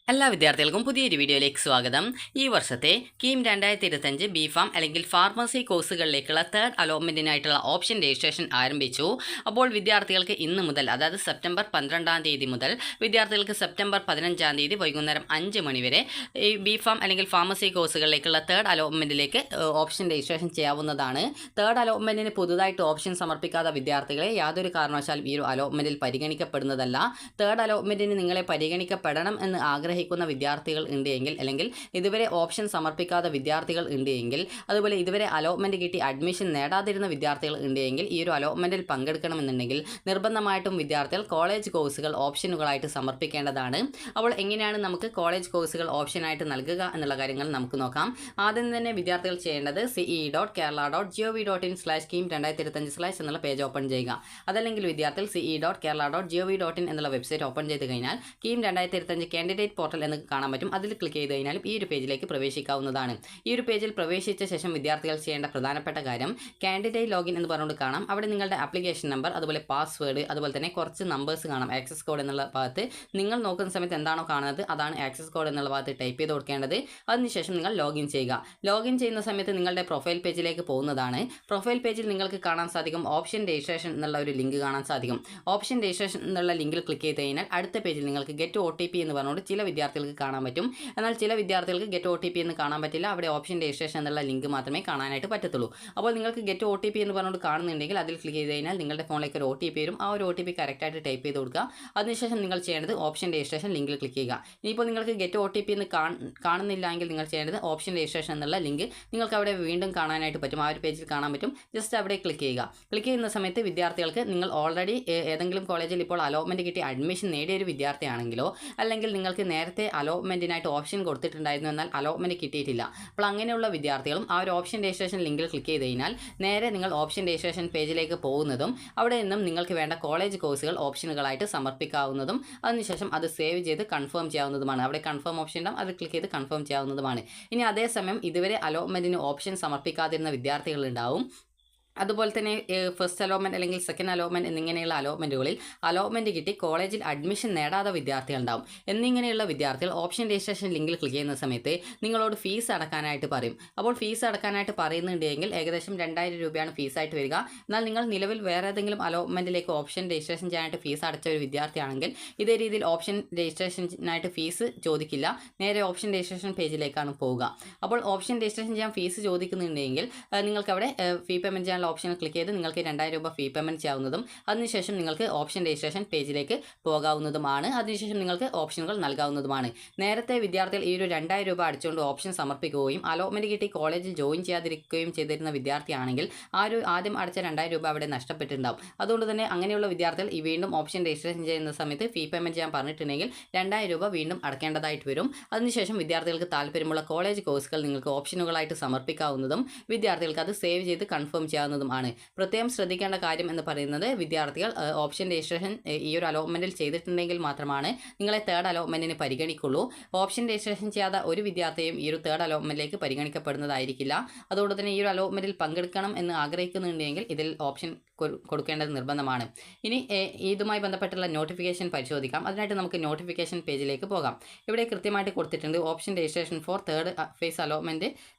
എല്ലാ വിദ്യാർത്ഥികൾക്കും പുതിയൊരു വീഡിയോയിലേക്ക് സ്വാഗതം. ഈ വർഷത്തെ കീം 2025 ബിഫാം അല്ലെങ്കിൽ ഫാർമസി കോഴ്സുകളിലേക്കുള്ള തേർഡ് അലോട്ട്മെൻറ്റിനായിട്ടുള്ള ഓപ്ഷൻ രജിസ്ട്രേഷൻ ആരംഭിച്ചു. അപ്പോൾ വിദ്യാർത്ഥികൾക്ക് ഇന്ന് മുതൽ, അതായത് സെപ്റ്റംബർ 12 തീയതി മുതൽ വിദ്യാർത്ഥികൾക്ക് സെപ്റ്റംബർ 15 തീയതി വൈകുന്നേരം 5 മണി വരെ ഈ ബിഫാം അല്ലെങ്കിൽ ഫാർമസി കോഴ്സുകളിലേക്കുള്ള തേർഡ് അലോട്ട്മെൻറ്റിലേക്ക് ഓപ്ഷൻ രജിസ്ട്രേഷൻ ചെയ്യാവുന്നതാണ്. തേർഡ് അലോട്ട്മെൻറ്റിന് പുതുതായിട്ട് ഓപ്ഷൻ സമർപ്പിക്കാത്ത വിദ്യാർത്ഥികളെ യാതൊരു കാരണവശാലും ഈ ഒരു അലോട്ട്മെൻറ്റിൽ പരിഗണിക്കപ്പെടുന്നതല്ല. തേർഡ് അലോട്ട്മെൻറ്റിന് നിങ്ങളെ പരിഗണിക്കപ്പെടണം എന്ന് ആഗ്രഹിക്കുന്ന വിദ്യാർത്ഥികൾ ഉണ്ട് എങ്കിൽ, അല്ലെങ്കിൽ ഇതുവരെ ഓപ്ഷൻ സമർപ്പിക്കാത്ത വിദ്യാർത്ഥികൾ ഉണ്ട് എങ്കിൽ, അതുപോലെ ഇതുവരെ അലോട്ട്മെൻറ്റ് കിട്ടി അഡ്മിഷൻ നേടാതിരുന്ന വിദ്യാർത്ഥികൾ ഉണ്ട് എങ്കിൽ ഈ ഒരു അലോട്ട്മെൻറ്റിൽ പങ്കെടുക്കണമെന്നുണ്ടെങ്കിൽ നിർബന്ധമായിട്ടും വിദ്യാർത്ഥികൾ കോളേജ് കോഴ്സുകൾ ഓപ്ഷനുകളായിട്ട് സമർപ്പിക്കേണ്ടതാണ്. അപ്പോൾ എങ്ങനെയാണ് നമുക്ക് കോളേജ് കോഴ്സുകൾ ഓപ്ഷനായിട്ട് നൽകുക എന്നുള്ള കാര്യങ്ങൾ നമുക്ക് നോക്കാം. ആദ്യം തന്നെ വിദ്യാർത്ഥികൾ ചെയ്യേണ്ടത് ce.kerala.gov.in/keen2025/ എന്നുള്ള പേജ് ഓപ്പൺ ചെയ്യുക. അതല്ലെങ്കിൽ വിദ്യാർത്ഥികൾ ce.kerala.gov.in എന്നുള്ള വെബ്സൈറ്റ് ഓപ്പൺ ചെയ്ത് കഴിഞ്ഞാൽ കീം 2025 കാൻഡിഡേറ്റ് പോർട്ടൽ എന്ന് കാണാൻ പറ്റും. അതിൽ ക്ലിക്ക് ചെയ്ത് കഴിഞ്ഞാലും ഈ ഒരു പേജിലേക്ക് പ്രവേശിക്കാവുന്നതാണ്. ഈ ഒരു പേജിൽ പ്രവേശിച്ച ശേഷം വിദ്യാർത്ഥികൾ ചെയ്യേണ്ട പ്രധാനപ്പെട്ട കാര്യം കാൻഡിഡേറ്റ് ലോഗിൻ എന്ന് പറഞ്ഞുകൊണ്ട് കാണാം. അവിടെ നിങ്ങളുടെ ആപ്ലിക്കേഷൻ നമ്പർ, അതുപോലെ പാസ്വേഡ്, അതുപോലെ തന്നെ കുറച്ച് നമ്പേഴ്സ് കാണാം. ആക്സസ് കോഡ് എന്നുള്ള ഭാഗത്ത് നിങ്ങൾ നോക്കുന്ന സമയത്ത് എന്താണോ കാണുന്നത് അതാണ് ആക്സസ് കോഡ് എന്നുള്ള ഭാഗത്ത് ടൈപ്പ് ചെയ്ത് കൊടുക്കേണ്ടത്. അതിനുശേഷം നിങ്ങൾ ലോഗിൻ ചെയ്യുക. ലോഗിൻ ചെയ്യുന്ന സമയത്ത് നിങ്ങളുടെ പ്രൊഫൈൽ പേജിലേക്ക് പോകുന്നതാണ്. പ്രൊഫൈൽ പേജിൽ നിങ്ങൾക്ക് കാണാൻ സാധിക്കും ഓപ്ഷൻ രജിസ്ട്രേഷൻ എന്നുള്ള ഒരു ലിങ്ക് കാണാൻ സാധിക്കും. ഓപ്ഷൻ രജിസ്ട്രേഷൻ എന്നുള്ള ലിങ്കിൽ ക്ലിക്ക് ചെയ്ത് കഴിഞ്ഞാൽ അടുത്ത പേജിൽ നിങ്ങൾക്ക് ഗെറ്റ് OTP എന്ന് പറഞ്ഞുകൊണ്ട് ചില വിദ്യാർത്ഥികൾക്ക് കാണാൻ പറ്റും. എന്നാൽ ചില വിദ്യാർത്ഥികൾക്ക് ഗെറ്റ് OTP എന്ന് കാണാൻ പറ്റില്ല. അവിടെ ഓപ്ഷൻ രജിസ്ട്രേഷൻ എന്നുള്ള ലിങ്ക് മാത്രമേ കാണാനായിട്ട് പറ്റത്തുള്ളൂ. അപ്പോൾ നിങ്ങൾക്ക് ഗെറ്റ് OTP എന്ന് പറഞ്ഞുകൊണ്ട് കാണുന്നുണ്ടെങ്കിൽ അതിൽ ക്ലിക്ക് ചെയ്ത് കഴിഞ്ഞാൽ നിങ്ങളുടെ ഫോണിലേക്ക് ഒരു OTP വരും. ആ ഒരു OTP കറക്റ്റായിട്ട് ടൈപ്പ് ചെയ്ത് കൊടുക്കുക. അതിനുശേഷം നിങ്ങൾ ചെയ്യേണ്ടത് ഓപ്ഷൻ രജിസ്ട്രേഷൻ ലിങ്കിൽ ക്ലിക്ക് ചെയ്യുക. ഇനിയിപ്പോൾ നിങ്ങൾക്ക് ഗെറ്റ് OTP എന്ന് കാണുന്നില്ല എങ്കിൽ നിങ്ങൾ ചെയ്യേണ്ടത് ഓപ്ഷൻ രജിസ്ട്രേഷൻ എന്നുള്ള ലിങ്ക് നിങ്ങൾക്ക് അവിടെ വീണ്ടും കാണാനായിട്ട് പറ്റും. ആ ഒരു പേജിൽ കാണാൻ പറ്റും. ജസ്റ്റ് അവിടെ ക്ലിക്ക് ചെയ്യുക. ക്ലിക്ക് ചെയ്യുന്ന സമയത്ത് വിദ്യാർത്ഥികൾക്ക് നിങ്ങൾ ഓൾറെഡി ഏതെങ്കിലും കോളേജിൽ ഇപ്പോൾ അലോട്ട്മെൻറ്റ് കിട്ടി അഡ്മിഷൻ നേടിയ ഒരു വിദ്യാർത്ഥിയാണെങ്കിലോ, അല്ലെങ്കിൽ നിങ്ങൾക്ക് നേരത്തെ അലോട്ട്മെൻറ്റിനായിട്ട് ഓപ്ഷൻ കൊടുത്തിട്ടുണ്ടായിരുന്നു എന്നാൽ അലോട്ട്മെൻറ്റ് കിട്ടിയിട്ടില്ല, അപ്പോൾ അങ്ങനെയുള്ള വിദ്യാർത്ഥികളും ആ ഒരു ഓപ്ഷൻ രജിസ്ട്രേഷൻ ലിങ്കിൽ ക്ലിക്ക് ചെയ്ത് കഴിഞ്ഞാൽ നേരെ നിങ്ങൾ ഓപ്ഷൻ രജിസ്ട്രേഷൻ പേജിലേക്ക് പോകുന്നതും അവിടെ നിന്നും നിങ്ങൾക്ക് വേണ്ട കോളേജ് കോഴ്സുകൾ ഓപ്ഷനുകളായിട്ട് സമർപ്പിക്കാവുന്നതും അതിനുശേഷം അത് സേവ് ചെയ്ത് കൺഫേം ചെയ്യാവുന്നതുമാണ്. അവിടെ കൺഫേം ഓപ്ഷൻ ഉണ്ടാകും. അത് ക്ലിക്ക് ചെയ്ത് കൺഫേം ചെയ്യാവുന്നതുമാണ്. ഇനി അതേസമയം ഇതുവരെ അലോട്ട്മെൻറ്റിന് ഓപ്ഷൻ സമർപ്പിക്കാതിരുന്ന വിദ്യാർത്ഥികളുണ്ടാവും. അതുപോലെ തന്നെ ഫസ്റ്റ് അലോട്ട്മെൻറ്റ് അല്ലെങ്കിൽ സെക്കൻഡ് അലോട്ട്മെൻറ്റ് എന്നിങ്ങനെയുള്ള അലോട്ട്മെൻറ്റുകളിൽ അലോട്ട്മെൻറ്റ് കിട്ടി കോളേജിൽ അഡ്മിഷൻ നേടാത്ത വിദ്യാർത്ഥികളുണ്ടാവും. എന്നിങ്ങനെയുള്ള വിദ്യാർത്ഥികൾ ഓപ്ഷൻ രജിസ്ട്രേഷൻ ലിങ്കിൽ ക്ലിക്ക് ചെയ്യുന്ന സമയത്ത് നിങ്ങളോട് ഫീസ് അടക്കാനായിട്ട് പറയും. അപ്പോൾ ഫീസ് അടക്കാനായിട്ട് പറയുന്നുണ്ടെങ്കിൽ ഏകദേശം 2000 രൂപയാണ് ഫീസായിട്ട് വരിക. എന്നാൽ നിങ്ങൾ നിലവിൽ വേറെ ഏതെങ്കിലും അലോട്ട്മെൻറ്റിലേക്ക് ഓപ്ഷൻ രജിസ്ട്രേഷൻ ചെയ്യാനായിട്ട് ഫീസ് അടച്ച ഒരു വിദ്യാർത്ഥിയാണെങ്കിൽ ഇതേ രീതിയിൽ ഓപ്ഷൻ രജിസ്ട്രേഷനായിട്ട് ഫീസ് ചോദിക്കില്ല. നേരെ ഓപ്ഷൻ രജിസ്ട്രേഷൻ പേജിലേക്കാണ് പോവുക. അപ്പോൾ ഓപ്ഷൻ രജിസ്ട്രേഷൻ ചെയ്യാൻ ഫീസ് ചോദിക്കുന്നുണ്ടെങ്കിൽ നിങ്ങൾക്ക് അവിടെ ഫീ പേയ്മെൻറ്റ് ചെയ്യാൻ ഓപ്ഷൻ ക്ലിക്ക് ചെയ്ത് നിങ്ങൾക്ക് 2000 രൂപ ഫീ പേയ്മെൻറ്റ് ചെയ്യാവുന്നതും അതിനുശേഷം നിങ്ങൾക്ക് ഓപ്ഷൻ രജിസ്ട്രേഷൻ പേജിലേക്ക് പോകാവുന്നതുമാണ്. അതിനുശേഷം നിങ്ങൾക്ക് ഓപ്ഷനുകൾ നൽകാവുന്നതുമാണ്. നേരത്തെ വിദ്യാർത്ഥികൾ ഈ ഒരു 2000 രൂപ അടിച്ചുകൊണ്ട് ഓപ്ഷൻ സമർപ്പിക്കുകയും അലോട്ട്മെൻറ്റ് കിട്ടി കോളേജിൽ ജോയിൻ ചെയ്യാതിരിക്കുകയും ചെയ്തിരുന്ന വിദ്യാർത്ഥിയാണെങ്കിൽ ആ ഒരു ആദ്യം അടച്ച 2000 രൂപ അവിടെ നഷ്ടപ്പെട്ടിട്ടുണ്ടാവും. അതുകൊണ്ട് തന്നെ അങ്ങനെയുള്ള വിദ്യാർത്ഥികൾ ഈ വീണ്ടും ഓപ്ഷൻ രജിസ്ട്രേഷൻ ചെയ്യുന്ന സമയത്ത് ഫീ പേയ്മെൻറ്റ് ചെയ്യാൻ പറഞ്ഞിട്ടുണ്ടെങ്കിൽ 2000 രൂപ വീണ്ടും അടക്കേണ്ടതായിട്ട് വരും. അതിനുശേഷം വിദ്യാർത്ഥികൾക്ക് താല്പര്യമുള്ള കോളേജ് കോഴ്സുകൾ നിങ്ങൾക്ക് ഓപ്ഷനുകളായിട്ട് സമർപ്പിക്കാവുന്നതും വിദ്യാർത്ഥികൾക്ക് അത് സേവ് ചെയ്ത് കൺഫേം ചെയ്യാവുന്നതുമാണ്. പ്രത്യേകം ശ്രദ്ധിക്കേണ്ട കാര്യം എന്ന് പറയുന്നത് വിദ്യാർത്ഥികൾ ഓപ്ഷൻ രജിസ്ട്രേഷൻ ഈ ഒരു അലോട്ട്മെൻറ്റിൽ ചെയ്തിട്ടുണ്ടെങ്കിൽ മാത്രമാണ് നിങ്ങളെ തേർഡ് അലോട്ട്മെൻറ്റിന് പരിഗണിക്കുള്ളൂ. ഓപ്ഷൻ രജിസ്ട്രേഷൻ ചെയ്യാത്ത ഒരു വിദ്യാർത്ഥിയും ഈ ഒരു തേർഡ് അലോട്ട്മെൻറ്റിലേക്ക് പരിഗണിക്കപ്പെടുന്നതായിരിക്കില്ല. അതുകൊണ്ട് തന്നെ ഈ ഒരു അലോട്ട്മെൻറ്റിൽ പങ്കെടുക്കണം എന്ന് ആഗ്രഹിക്കുന്നുണ്ടെങ്കിൽ ഇതിൽ ഓപ്ഷൻ കൊടുക്കേണ്ടത് നിർബന്ധമാണ്. ഇനി ഇതുമായി ബന്ധപ്പെട്ടുള്ള നോട്ടിഫിക്കേഷൻ പരിശോധിക്കാം. അതിനായിട്ട് നമുക്ക് നോട്ടിഫിക്കേഷൻ പേജിലേക്ക് പോകാം. ഇവിടെ കൃത്യമായിട്ട് കൊടുത്തിട്ടുണ്ട് option registration for third phase allotment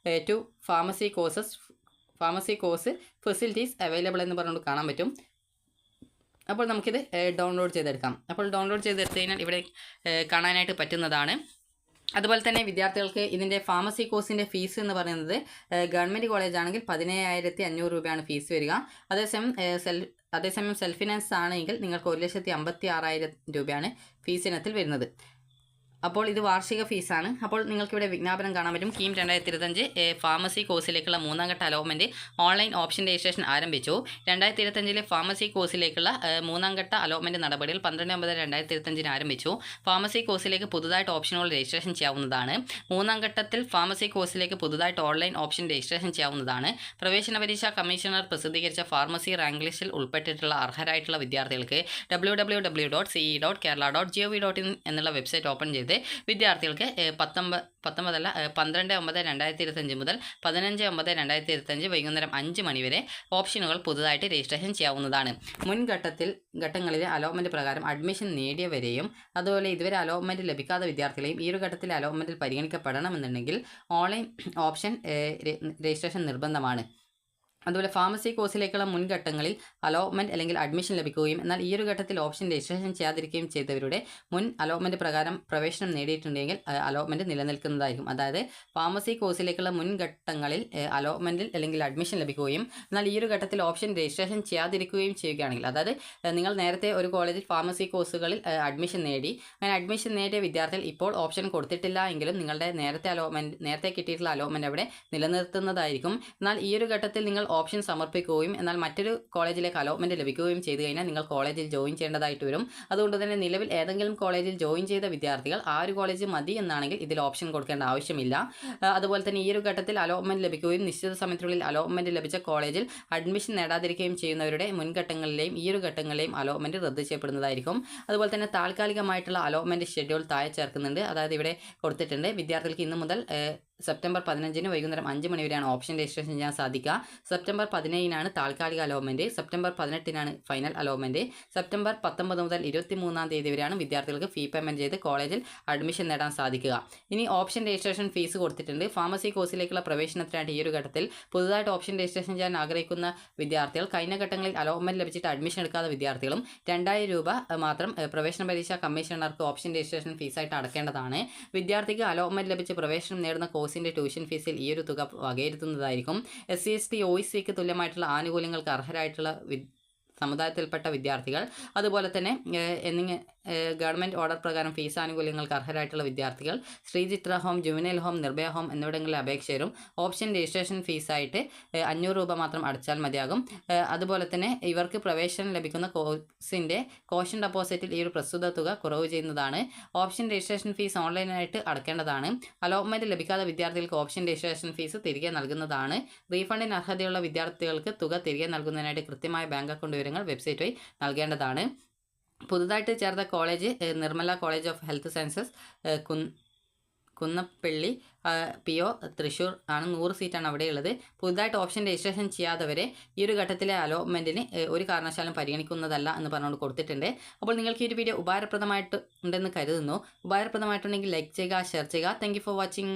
to pharmacy course facilities available എന്ന് പറഞ്ഞുകൊണ്ട് കാണാൻ പറ്റും. അപ്പോൾ നമുക്കിത് ഡൗൺലോഡ് ചെയ്തെടുക്കാം. അപ്പോൾ ഡൗൺലോഡ് ചെയ്തെടുത്ത് കഴിഞ്ഞാൽ ഇവിടെ കാണാനായിട്ട് പറ്റുന്നതാണ്. അതുപോലെ തന്നെ വിദ്യാർത്ഥികൾക്ക് ഇതിൻ്റെ ഫാർമസി കോഴ്സിൻ്റെ ഫീസ് എന്ന് പറയുന്നത് ഗവൺമെൻറ് കോളേജ് ആണെങ്കിൽ 17,500 രൂപയാണ് ഫീസ് വരിക. അതേസമയം സെൽഫ് ഫിനാൻസ് ആണെങ്കിൽ നിങ്ങൾക്ക് 1,56,000 രൂപയാണ് ഫീസ് ഇനത്തിൽ വരുന്നത്. അപ്പോൾ ഇത് വാർഷിക ഫീസാണ്. അപ്പോൾ നിങ്ങൾക്കിവിടെ വിജ്ഞാപനം കാണാൻ പറ്റും. കീം 2025 ഫാർമസി കോഴ്സിലേക്കുള്ള 3ാം ഘട്ട അലോട്ട്മെൻറ്റ് ഓൺലൈൻ ഓപ്ഷൻ രജിസ്ട്രേഷൻ ആരംഭിച്ചു. 2025 ഫാർമസി കോഴ്സിലേക്കുള്ള 3ാം ഘട്ട അലോട്ട്മെൻറ്റ് നടപടികൾ 12/9/2025 ആരംഭിച്ചു. ഫാർമസി കോഴ്സിലേക്ക് പുതുതായിട്ട് ഓപ്ഷനുകൾ രജിസ്ട്രേഷൻ ചെയ്യാവുന്നതാണ്. 3ാം ഘട്ടത്തിൽ ഫാർമസി കോഴ്സിലേക്ക് പുതുതായിട്ട് ഓൺലൈൻ ഓപ്ഷൻ രജിസ്ട്രേഷൻ ചെയ്യാവുന്നതാണ്. പ്രവേശന പരീക്ഷ കമ്മീഷണർ പ്രസിദ്ധീകരിച്ച ഫാർമസി റാങ്ക് ലിസ്റ്റിൽ ഉൾപ്പെട്ടിട്ടുള്ള അർഹരായിട്ടുള്ള വിദ്യാർത്ഥികൾക്ക് www.ce.kerala.gov.in എന്നുള്ള വെബ്സൈറ്റ് ഓപ്പൺ ചെയ്ത് കൊടുത്തിട്ടുണ്ട്. വിദ്യാർത്ഥികൾക്ക് 12/9/2025 മുതൽ 15/9/2025 വൈകുന്നേരം 5 മണി വരെ ഓപ്ഷനുകൾ പുതുതായിട്ട് രജിസ്ട്രേഷൻ ചെയ്യാവുന്നതാണ്. ഘട്ടങ്ങളിലെ അലോട്ട്മെൻറ്റ് പ്രകാരം അഡ്മിഷൻ നേടിയവരെയും അതുപോലെ ഇതുവരെ അലോട്ട്മെൻറ്റ് ലഭിക്കാത്ത വിദ്യാർത്ഥികളെയും ഈ ഒരു ഘട്ടത്തിലെ അലോട്ട്മെൻറ്റിൽ പരിഗണിക്കപ്പെടണമെന്നുണ്ടെങ്കിൽ ഓൺലൈൻ ഓപ്ഷൻ രജിസ്ട്രേഷൻ നിർബന്ധമാണ്. അതുപോലെ ഫാർമസി കോഴ്സിലേക്കുള്ള മുൻഘട്ടങ്ങളിൽ അലോട്ട്മെൻറ്റ് അല്ലെങ്കിൽ അഡ്മിഷൻ ലഭിക്കുകയും എന്നാൽ ഈ ഒരു ഘട്ടത്തിൽ ഓപ്ഷൻ രജിസ്ട്രേഷൻ ചെയ്യാതിരിക്കുകയും ചെയ്തവരുടെ മുൻ അലോട്ട്മെൻറ്റ് പ്രകാരം പ്രവേശനം നേടിയിട്ടുണ്ടെങ്കിൽ അലോട്ട്മെൻറ്റ് നിലനിൽക്കുന്നതായിരിക്കും. അതായത് ഫാർമസി കോഴ്സിലേക്കുള്ള മുൻഘട്ടങ്ങളിൽ അലോട്ട്മെൻറ്റിൽ അല്ലെങ്കിൽ അഡ്മിഷൻ ലഭിക്കുകയും എന്നാൽ ഈ ഒരു ഘട്ടത്തിൽ ഓപ്ഷൻ രജിസ്ട്രേഷൻ ചെയ്യാതിരിക്കുകയും ചെയ്യുകയാണെങ്കിൽ, അതായത് നിങ്ങൾ നേരത്തെ ഒരു കോളേജിൽ ഫാർമസി കോഴ്സുകളിൽ അഡ്മിഷൻ നേടി, അങ്ങനെ അഡ്മിഷൻ നേടിയ വിദ്യാർത്ഥികൾ ഇപ്പോൾ ഓപ്ഷൻ കൊടുത്തിട്ടില്ല എങ്കിലും നിങ്ങളുടെ നേരത്തെ കിട്ടിയിട്ടുള്ള അലോട്ട്മെൻറ്റ് അവിടെ നിലനിർത്തുന്നതായിരിക്കും. എന്നാൽ ഈ ഒരു ഘട്ടത്തിൽ നിങ്ങൾ ഓപ്ഷൻ സമർപ്പിക്കുകയും എന്നാൽ മറ്റൊരു കോളേജിലേക്ക് അലോട്ട്മെൻറ്റ് ലഭിക്കുകയും ചെയ്തു കഴിഞ്ഞാൽ നിങ്ങൾ കോളേജിൽ ജോയിൻ ചെയ്യേണ്ടതായിട്ട് വരും. അതുകൊണ്ട് തന്നെ നിലവിൽ ഏതെങ്കിലും കോളേജിൽ ജോയിൻ ചെയ്ത വിദ്യാർത്ഥികൾ ആ ഒരു കോളേജ് മതി എന്നാണെങ്കിൽ ഇതിൽ ഓപ്ഷൻ കൊടുക്കേണ്ട ആവശ്യമില്ല. അതുപോലെ തന്നെ ഈ ഒരു ഘട്ടത്തിൽ അലോട്ട്മെൻറ്റ് ലഭിക്കുകയും നിശ്ചിത സമയത്തിനുള്ളിൽ അലോട്ട്മെൻറ്റ് ലഭിച്ച കോളേജിൽ അഡ്മിഷൻ നേടാതിരിക്കുകയും ചെയ്യുന്നവരുടെ മുൻഘട്ടങ്ങളിലെയും ഈ ഒരു ഘട്ടങ്ങളിലെയും അലോട്ട്മെൻറ്റ് റദ്ദ് ചെയ്യപ്പെടുന്നതായിരിക്കും. അതുപോലെ തന്നെ താൽക്കാലികമായിട്ടുള്ള അലോട്ട്മെൻറ്റ് ഷെഡ്യൂൾ താഴെ ചേർക്കുന്നുണ്ട്. അതായത് ഇവിടെ കൊടുത്തിട്ടുണ്ട്, വിദ്യാർത്ഥികൾക്ക് ഇന്നു മുതൽ സെപ്റ്റംബർ 15 വൈകുന്നേരം 5 മണി വരെയാണ് ഓപ്ഷൻ രജിസ്ട്രേഷൻ ചെയ്യാൻ സാധിക്കുക. സെപ്റ്റംബർ 17 താൽക്കാലിക allotment, September 18 final allotment, September 19 മുതൽ 23 തീയതി വരെയാണ് വിദ്യാർത്ഥികൾക്ക് ഫീ പേയ്മെൻറ്റ് ചെയ്ത് കോളേജിൽ അഡ്മിഷൻ നേടാൻ സാധിക്കുക. ഇനി ഓപ്ഷൻ രജിസ്ട്രേഷൻ ഫീസ് കൊടുത്തിട്ടുണ്ട്. ഫാർമസി കോഴ്സിലേക്കുള്ള പ്രവേശനത്തിനായിട്ട് ഈ ഒരു ഘട്ടത്തിൽ പുതുതായിട്ട് ഓപ്ഷൻ രജിസ്ട്രേഷൻ ചെയ്യാൻ ആഗ്രഹിക്കുന്ന വിദ്യാർത്ഥികൾ, കഴിഞ്ഞ ഘട്ടങ്ങളിൽ അലോട്ട്മെൻറ്റ് ലഭിച്ചിട്ട് അഡ്മിഷൻ എടുക്കാത്ത വിദ്യാർത്ഥികളും 2000 രൂപ മാത്രം പ്രവേശന പരീക്ഷാ കമ്മീഷണർക്ക് ഓപ്ഷൻ രജിസ്ട്രേഷൻ ഫീസായിട്ട് അടക്കേണ്ടതാണ്. വിദ്യാർത്ഥിക്ക് അലോട്ട്മെൻറ്റ് ലഭിച്ച് പ്രവേശനം നേടുന്ന കോഴ്സിൻ്റെ ട്യൂഷൻ ഫീസിൽ ഈ ഒരു തുക വകയിരുത്തുന്നതായിരിക്കും. SC ST OECക്ക് തുല്യമായിട്ടുള്ള ആനുകൂല്യങ്ങൾക്ക് അർഹരായിട്ടുള്ള സമുദായത്തിൽപ്പെട്ട വിദ്യാർത്ഥികൾ, അതുപോലെ തന്നെ ഗവൺമെൻറ് ഓർഡർ പ്രകാരം ഫീസ് ആനുകൂല്യങ്ങൾക്ക് അർഹരായിട്ടുള്ള വിദ്യാർത്ഥികൾ, Sreechitra home, juvenile home, Nirbhaya home എന്നിവിടങ്ങളിലെ അപേക്ഷകരും ഓപ്ഷൻ രജിസ്ട്രേഷൻ ഫീസായിട്ട് 500 രൂപ മാത്രം അടച്ചാൽ മതിയാകും. അതുപോലെ തന്നെ ഇവർക്ക് പ്രവേശനം ലഭിക്കുന്ന കോഴ്സിൻ്റെ കോഷൻ ഡെപ്പോസിറ്റിൽ ഈ ഒരു പ്രസ്തുത തുക കുറവ് ചെയ്യുന്നതാണ്. ഓപ്ഷൻ രജിസ്ട്രേഷൻ ഫീസ് ഓൺലൈനായിട്ട് അടക്കേണ്ടതാണ്. അലോട്ട്മെൻറ്റ് ലഭിക്കാത്ത വിദ്യാർത്ഥികൾക്ക് ഓപ്ഷൻ രജിസ്ട്രേഷൻ ഫീസ് തിരികെ നൽകുന്നതാണ്. റീഫണ്ടിന് അർഹതയുള്ള വിദ്യാർത്ഥികൾക്ക് തുക തിരികെ നൽകുന്നതിനായിട്ട് കൃത്യമായ ബാങ്ക് അക്കൗണ്ട് വിവരങ്ങൾ വെബ്സൈറ്റ് വഴി നൽകേണ്ടതാണ്. പുതുതായിട്ട് ചേർത്ത college Nirmala college of health sciences Kunnappally PO Thrissur ആണ്. 100 സീറ്റാണ് അവിടെയുള്ളത്. പുതുതായിട്ട് ഓപ്ഷൻ രജിസ്ട്രേഷൻ ചെയ്യാത്തവരെ ഈ ഒരു ഘട്ടത്തിലെ അലോട്ട്മെൻറ്റിന് ഒരു കാരണവശാലും പരിഗണിക്കുന്നതല്ല എന്ന് പറഞ്ഞുകൊണ്ട് കൊടുത്തിട്ടുണ്ട്. അപ്പോൾ നിങ്ങൾക്ക് ഈ ഒരു വീഡിയോ ഉപകാരപ്രദമായിട്ട് ഉണ്ടെന്ന് കരുതുന്നു. ഉപകാരപ്രദമായിട്ടുണ്ടെങ്കിൽ ലൈക്ക് ചെയ്യുക, ഷെയർ ചെയ്യുക. Thank you for watching.